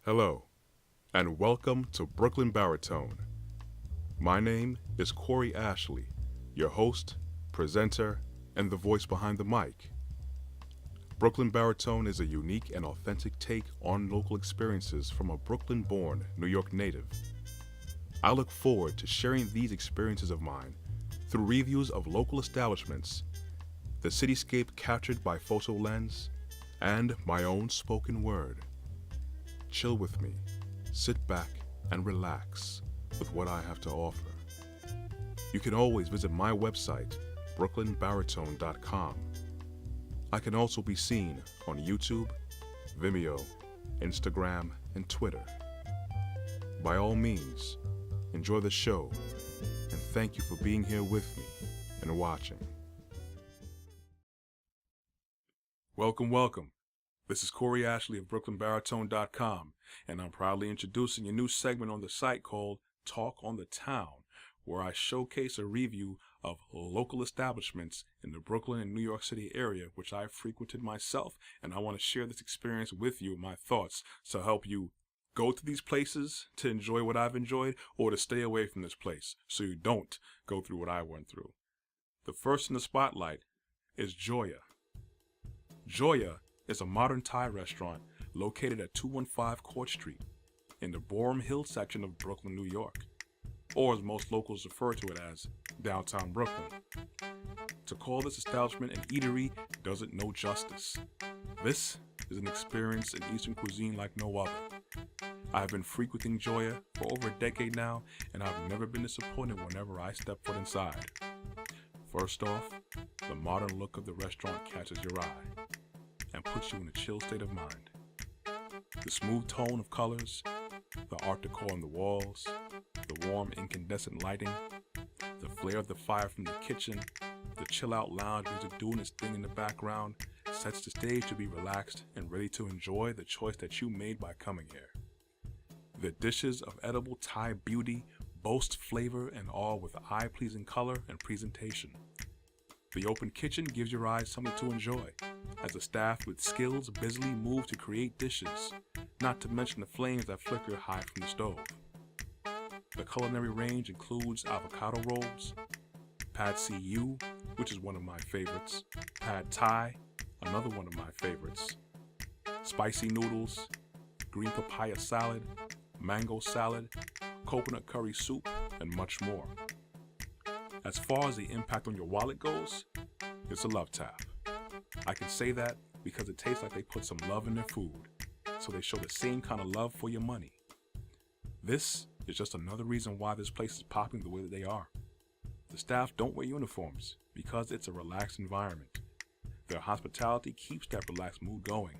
Hello, and welcome to Brooklyn Baritone. My name is Corey Ashley, your host, presenter, and the voice behind the mic. Brooklyn Baritone is a unique and authentic take on local experiences from a Brooklyn-born New York native. I look forward to sharing these experiences of mine through reviews of local establishments, the cityscape captured by photo lens, and my own spoken word. Chill with me, sit back, and relax with what I have to offer. You can always visit my website, brooklynbaritone.com. I can also be seen on YouTube, Vimeo, Instagram, and Twitter. By all means, enjoy the show, and thank you for being here with me and watching. Welcome. This is Corey Ashley of brooklynbaritone.com, and I'm proudly introducing a new segment on the site called Talk on the Town, where I showcase a review of local establishments in the Brooklyn and New York City area, which I've frequented myself, and I want to share this experience with you, my thoughts, to help you go to these places to enjoy what I've enjoyed, or to stay away from this place so you don't go through what I went through. The first in the spotlight is Joya. Joya is a modern Thai restaurant located at 215 Court Street in the Boerum Hill section of Brooklyn, New York, or as most locals refer to it as downtown Brooklyn. To call this establishment an eatery does it no justice. This is an experience in Eastern cuisine like no other. I've been frequenting Joya for over a decade now, and I've never been disappointed whenever I step foot inside. First off, the modern look of the restaurant catches your eye and puts you in a chill state of mind. The smooth tone of colors, the art decor on the walls, the warm incandescent lighting, the flare of the fire from the kitchen, the chill-out lounge music doing its thing in the background sets the stage to be relaxed and ready to enjoy the choice that you made by coming here. The dishes of edible Thai beauty boast flavor and all with eye-pleasing color and presentation. The open kitchen gives your eyes something to enjoy, as the staff with skills busily move to create dishes, not to mention the flames that flicker high from the stove. The culinary range includes avocado rolls, pad see ew, which is one of my favorites, pad thai, another one of my favorites, spicy noodles, green papaya salad, mango salad, coconut curry soup, and much more. As far as the impact on your wallet goes, it's a love tap. I can say that because it tastes like they put some love in their food, so they show the same kind of love for your money. This is just another reason why this place is popping the way that they are. The staff don't wear uniforms because it's a relaxed environment. Their hospitality keeps that relaxed mood going.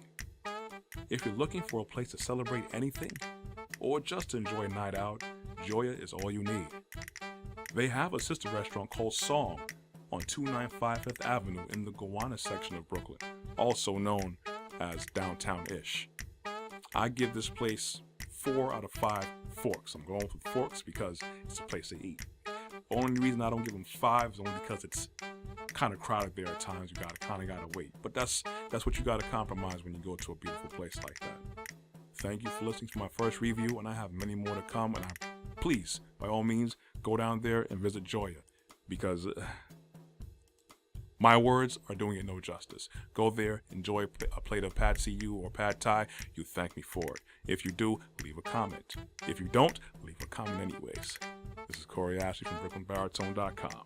If you're looking for a place to celebrate anything, or just to enjoy a night out, Joya is all you need. They have a sister restaurant called Song on 295 Fifth Avenue in the Gowanus section of Brooklyn, also known as downtown-ish. I give this place 4 out of 5 forks. I'm going with forks because it's a place to eat. The only reason I don't give them 5 is only because it's kind of crowded there at times. You gotta wait. But that's what you gotta compromise when you go to a beautiful place like that. Thank you for listening to my first review, and I have many more to come. And please, by all means, go down there and visit Joya, because my words are doing it no justice. Go there, enjoy a plate of pad see ew or pad thai. You thank me for it. If you do, leave a comment. If you don't, leave a comment anyways. This is Corey Ashley from brooklynbaritone.com.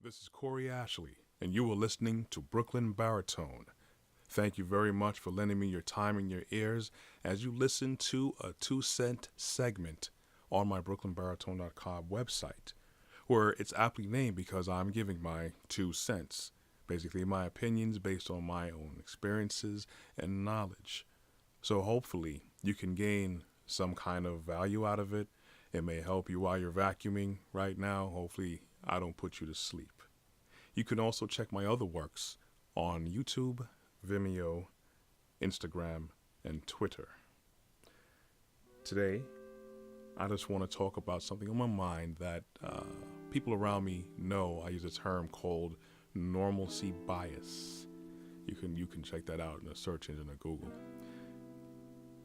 This is Corey Ashley, and you are listening to Brooklyn Baritone. Thank you very much for lending me your time and your ears as you listen to a 2-cent segment on my brooklynbaritone.com website, where it's aptly named because I'm giving my 2 cents, basically my opinions based on my own experiences and knowledge. So hopefully you can gain some kind of value out of it. It may help you while you're vacuuming right now. Hopefully I don't put you to sleep. You can also check my other works on YouTube, Vimeo, Instagram, and Twitter. Today, I just want to talk about something on my mind that people around me know. I use a term called Normalcy Bias. You can check that out in the search engine of Google.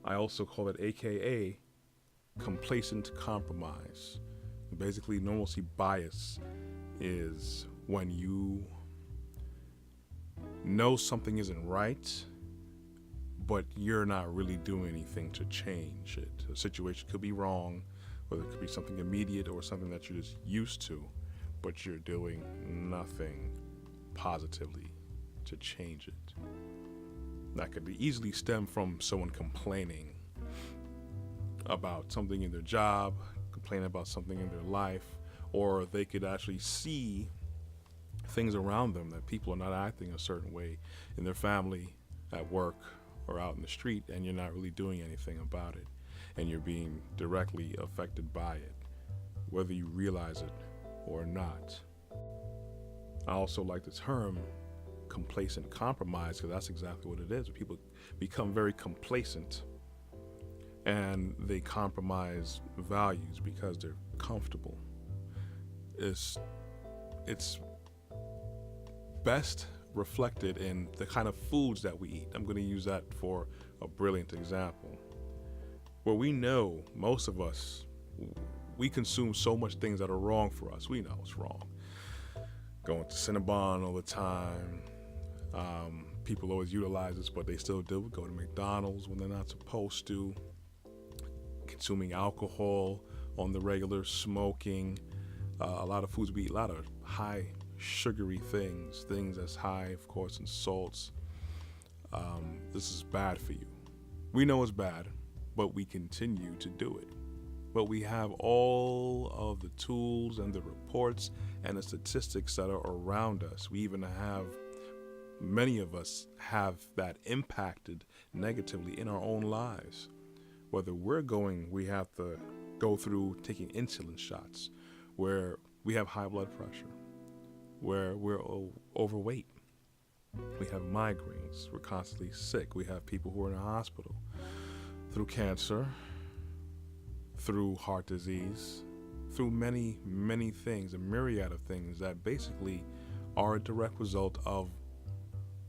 I also call it AKA complacent compromise. Basically, normalcy bias is when you know something isn't right, but you're not really doing anything to change it. A situation could be wrong, or it could be something immediate or something that you're just used to, but you're doing nothing positively to change it. That could be easily stem from someone complaining about something in their job, complaining about something in their life, or they could actually see things around them that people are not acting a certain way in their family, at work, or out in the street, and you're not really doing anything about it, and you're being directly affected by it, whether you realize it or not. I also like the term complacent compromise because that's exactly what it is. People become very complacent and they compromise values because they're comfortable. It's best reflected in the kind of foods that we eat. I'm going to use that for a brilliant example. Where we know, most of us, we consume so much things that are wrong for us. We know it's wrong. Going to Cinnabon all the time. People always utilize this, but they still do. Go to McDonald's when they're not supposed to. Consuming alcohol on the regular, smoking. A lot of foods we eat, a lot of high sugary things that's high, of course, in salts. This is bad for you. We know it's bad, but we continue to do it. But we have all of the tools and the reports and the statistics that are around us. We even have, many of us have that impacted negatively in our own lives. Whether we have to go through taking insulin shots, where we have high blood pressure, where we're overweight, we have migraines, we're constantly sick, we have people who are in the hospital through cancer, through heart disease, through many, many things, a myriad of things that basically are a direct result of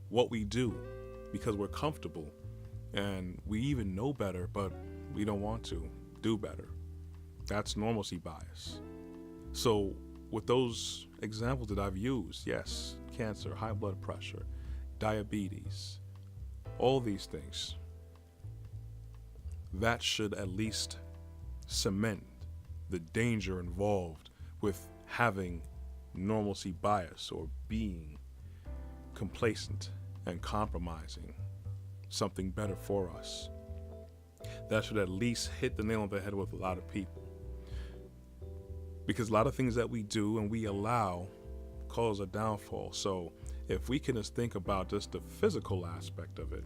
what we do because we're comfortable and we even know better, but we don't want to do better. That's normalcy bias. So with those examples that I've used, yes, cancer, high blood pressure, diabetes, all these things, that should at least cement the danger involved with having normalcy bias or being complacent and compromising something better for us. That should at least hit the nail on the head with a lot of people. Because a lot of things that we do and we allow cause a downfall. So if we can just think about just the physical aspect of it,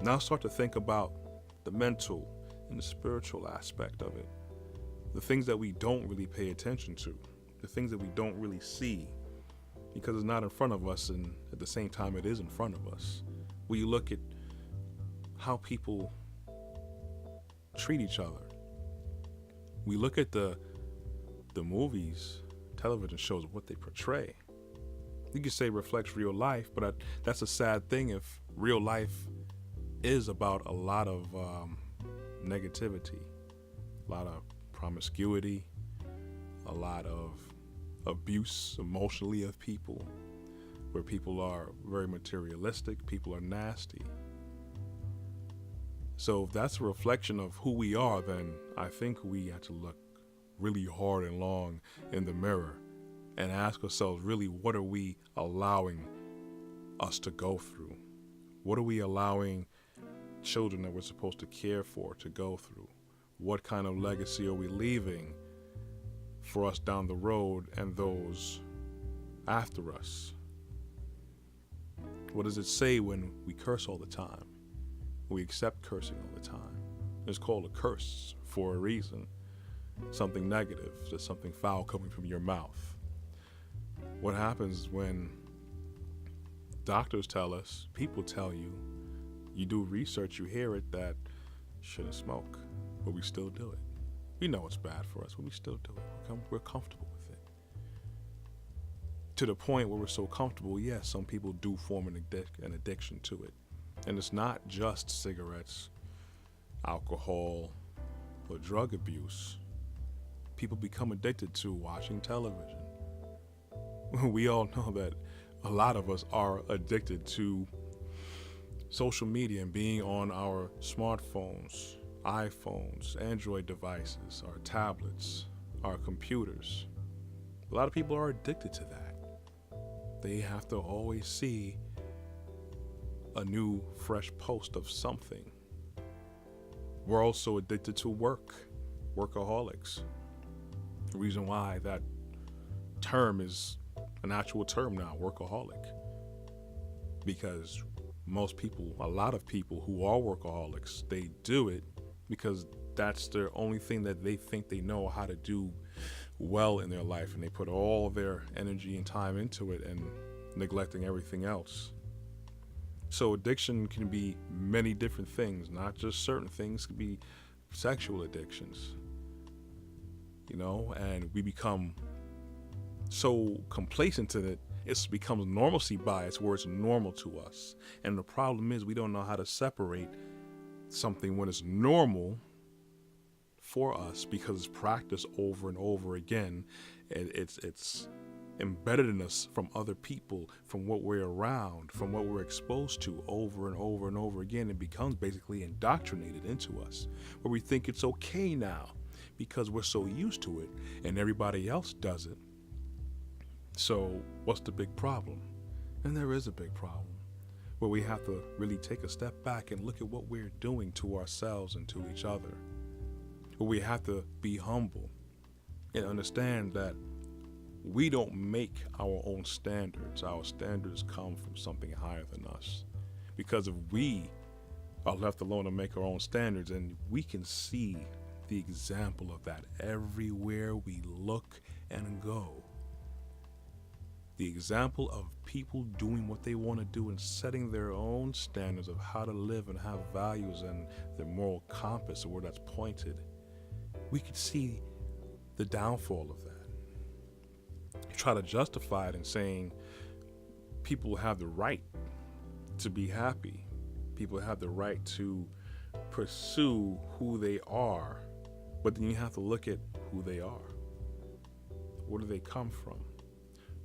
now start to think about the mental and the spiritual aspect of it. The things that we don't really pay attention to, the things that we don't really see because it's not in front of us, and at the same time it is in front of us. When you look at how people treat each other, we look at the movies, television shows, what they portray. You could say reflects real life, but that's a sad thing if real life is about a lot of negativity, a lot of promiscuity, a lot of abuse emotionally of people, where people are very materialistic, people are nasty. So if that's a reflection of who we are, then I think we have to look really hard and long in the mirror and ask ourselves, really, what are we allowing us to go through? What are we allowing children that we're supposed to care for to go through? What kind of legacy are we leaving for us down the road and those after us? What does it say when we curse all the time? We accept cursing all the time. It's called a curse for a reason. Something negative, just something foul coming from your mouth. What happens when doctors tell us, people tell you, you do research, you hear it, that you shouldn't smoke, but we still do it. We know it's bad for us, but we still do it. We're comfortable with it. To the point where we're so comfortable, yes, some people do form an addiction to it. And it's not just cigarettes, alcohol, or drug abuse. People become addicted to watching television. We all know that a lot of us are addicted to social media and being on our smartphones, iPhones, Android devices, our tablets, our computers. A lot of people are addicted to that. They have to always see a new, fresh post of something. We're also addicted to workaholics. The reason why that term is an actual term now, workaholic. Because most people, a lot of people who are workaholics, they do it because that's their only thing that they think they know how to do well in their life, and they put all their energy and time into it and neglecting everything else. So addiction can be many different things, not just certain things. It can be sexual addictions, and we become so complacent to it, it becomes normalcy bias, where it's normal to us. And the problem is we don't know how to separate something when it's normal for us, because it's practiced over and over again. It's embedded in us from other people, from what we're around, from what we're exposed to over and over and over again. It becomes basically indoctrinated into us, where we think it's okay now because we're so used to it and everybody else does it. So what's the big problem? And there is a big problem, where we have to really take a step back and look at what we're doing to ourselves and to each other. Where we have to be humble and understand that we don't make our own standards. Our standards come from something higher than us. Because if we are left alone to make our own standards, and we can see the example of that everywhere we look and go. The example of people doing what they want to do and setting their own standards of how to live and have values and their moral compass, or where that's pointed. We could see the downfall of that. You try to justify it in saying people have the right to be happy. People have the right to pursue who they are. But then you have to look at who they are. Where do they come from?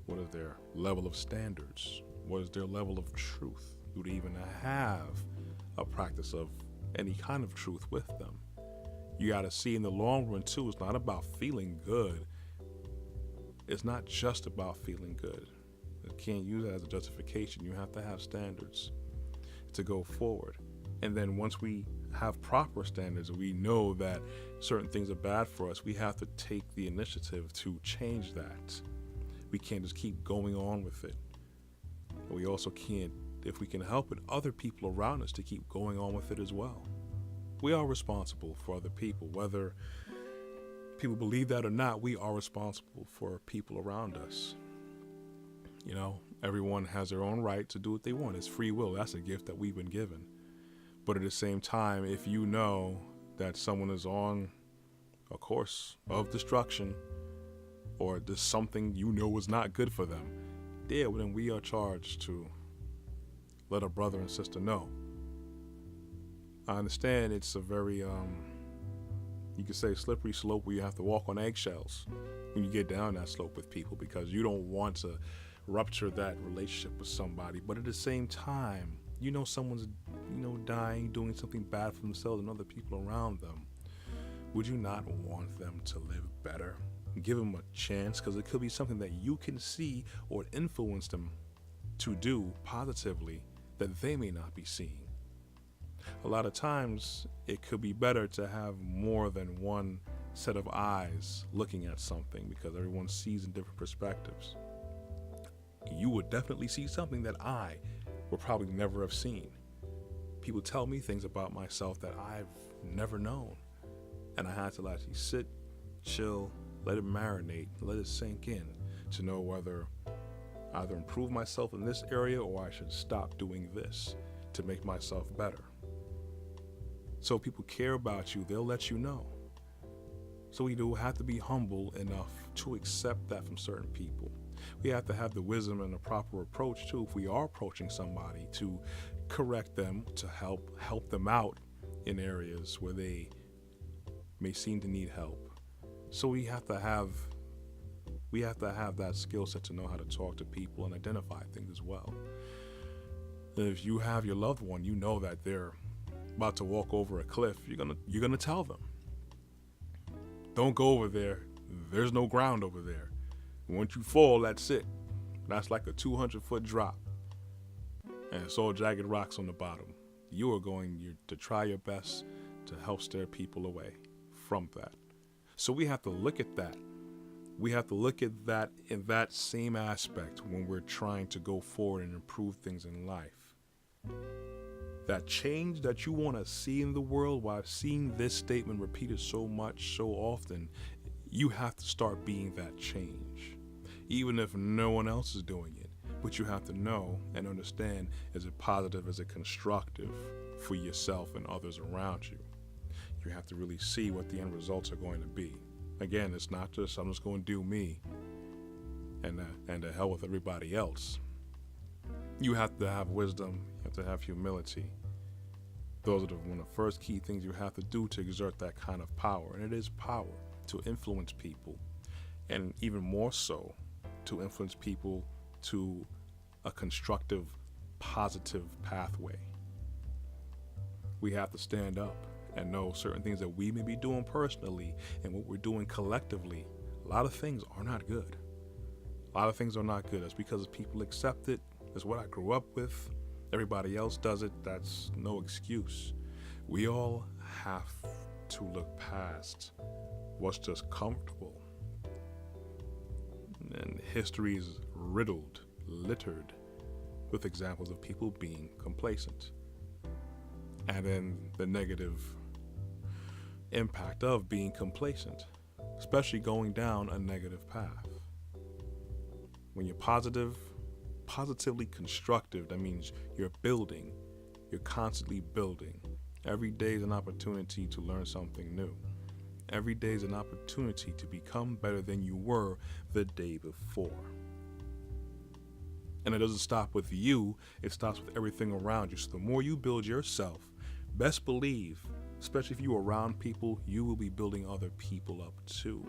What is their level of standards? What is their level of truth? Do they even have a practice of any kind of truth with them? You got to see in the long run too, it's not about feeling good. It's not just about feeling good. You can't use that as a justification. You have to have standards to go forward. And then once we have proper standards, we know that certain things are bad for us, we have to take the initiative to change that. We can't just keep going on with it. But we also can't, if we can help it, other people around us to keep going on with it as well. We are responsible for other people. Whether people believe that or not, we are responsible for people around us. Everyone has their own right to do what they want. It's free will. That's a gift that we've been given. But at the same time, if you know that someone is on a course of destruction, or there's something is not good for them, then we are charged to let a brother and sister know. I understand it's a very, you could say, slippery slope where you have to walk on eggshells when you get down that slope with people, because you don't want to rupture that relationship with somebody. But at the same time, someone's, dying, doing something bad for themselves and other people around them. would you not want them to live better? Give them a chance, because it could be something that you can see or influence them to do positively that they may not be seeing. A lot of times, it could be better to have more than one set of eyes looking at something, because everyone sees in different perspectives. You would definitely see something that I would probably never have seen. People tell me things about myself that I've never known. And I had to actually sit, chill, let it marinate, let it sink in to know whether either improve myself in this area or I should stop doing this to make myself better. So if people care about you, they'll let you know. So we do have to be humble enough to accept that from certain people. We have to have the wisdom and the proper approach too, if we are approaching somebody, to correct them, to help them out in areas where they may seem to need help. So we have to have that skill set to know how to talk to people and identify things as well. If you have your loved one, you know that they're about to walk over a cliff, you're gonna tell them, don't go over there. There's no ground over there. Once you fall, that's it. That's like a 200-foot drop, and it's all jagged rocks on the bottom. You are going to try your best to help steer people away from that. So we have to look at that. We have to look at that in that same aspect when we're trying to go forward and improve things in life. That change that you want to see in the world, while seeing this statement repeated so much, so often, you have to start being that change. Even if no one else is doing it, but you have to know and understand, is it positive, is it constructive for yourself and others around you? You have to really see what the end results are going to be. Again, it's not just, I'm just going to do me and to hell with everybody else. You have to have wisdom, you have to have humility. Those are one of the first key things you have to do to exert that kind of power. And it is power to influence people, and even more so to influence people to a constructive, positive pathway. We have to stand up and know certain things that we may be doing personally and what we're doing collectively. A lot of things are not good. A lot of things are not good. That's because people accept it. That's what I grew up with. Everybody else does it. That's no excuse. We all have to look past what's just comfortable. And history is littered with examples of people being complacent. And then the negative impact of being complacent, especially going down a negative path. When you're positively constructive, that means you're building, you're constantly building. Every day is an opportunity to learn something new. Every day is an opportunity to become better than you were the day before. And it doesn't stop with you, it stops with everything around you. So the more you build yourself, best believe, especially if you're around people, you will be building other people up too,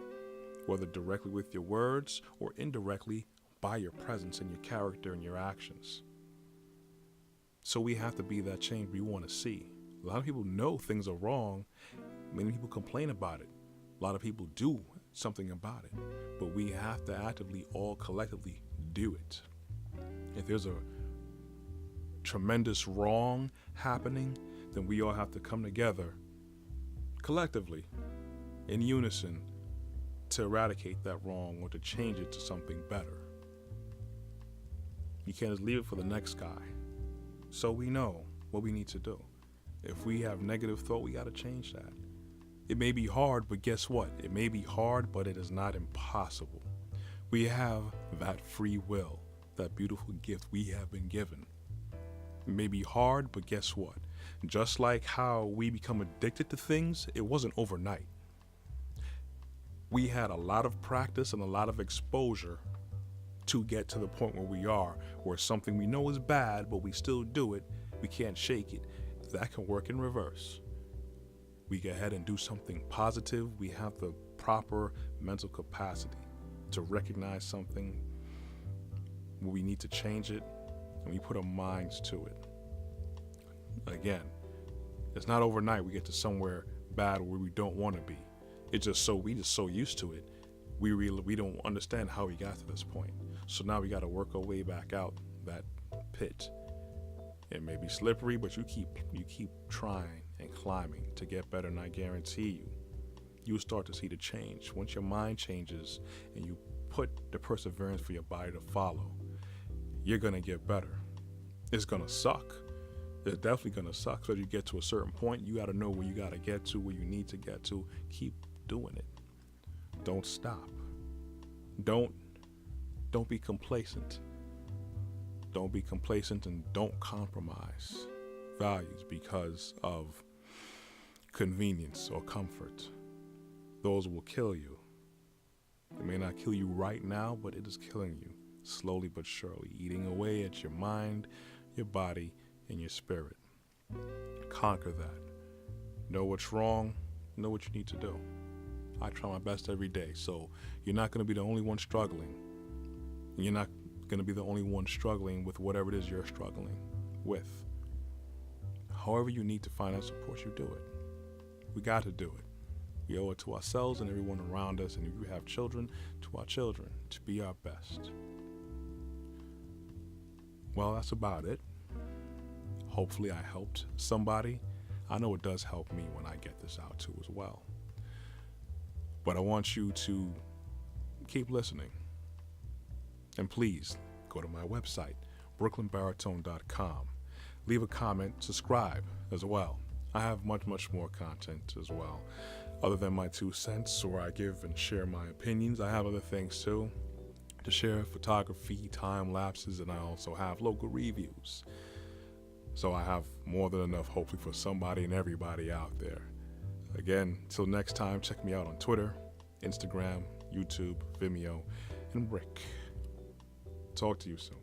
whether directly with your words or indirectly by your presence and your character and your actions. So we have to be that change we want to see. A lot of people know things are wrong. Many people complain about it. A lot of people do something about it. But we have to actively, all collectively, do it. If there's a tremendous wrong happening, then we all have to come together collectively, in unison, to eradicate that wrong or to change it to something better. You can't just leave it for the next guy. So we know what we need to do. If we have negative thought, we got to change that. It may be hard, but guess what? It may be hard, but it is not impossible. We have that free will, that beautiful gift we have been given. It may be hard, but guess what? Just like how we become addicted to things, it wasn't overnight. We had a lot of practice and a lot of exposure to get to the point where we are, where something we know is bad, but we still do it, we can't shake it. That can work in reverse. We go ahead and do something positive. We have the proper mental capacity to recognize something where we need to change it, and we put our minds to it. Again, it's not overnight we get to somewhere bad where we don't want to be. we just so used to it. We don't understand how we got to this point. So now we got to work our way back out that pit. It may be slippery, but you keep trying and climbing to get better, and I guarantee you'll start to see the change. Once your mind changes and you put the perseverance for your body to follow, you're gonna get better. It's gonna suck. It's definitely gonna suck. So you get to a certain point, you gotta know where you gotta get to, where you need to get to. Keep doing it. Don't stop. Don't be complacent. Don't be complacent, and don't compromise values because of convenience or comfort. Those will kill you. It may not kill you right now, but it is killing you slowly but surely, eating away at your mind, your body, and your spirit. Conquer that. Know what's wrong. Know what you need to do. I try my best every day, so you're not going to be the only one struggling. You're not going to be the only one struggling with whatever it is you're struggling with. However you need to find that support, you do it. We got to do it. We owe it to ourselves and everyone around us, and if you have children, to our children, to be our best. Well, that's about it. Hopefully I helped somebody. I know it does help me when I get this out too as well. But I want you to keep listening. And please go to my website, brooklynbaritone.com. Leave a comment, subscribe as well. I have much more content as well. Other than my 2 cents where I give and share my opinions, I have other things too to share: photography, time lapses, and I also have local reviews. So I have more than enough, hopefully, for somebody and everybody out there. Again, till next time, check me out on Twitter, Instagram, YouTube, Vimeo, and BRIC. Talk to you soon.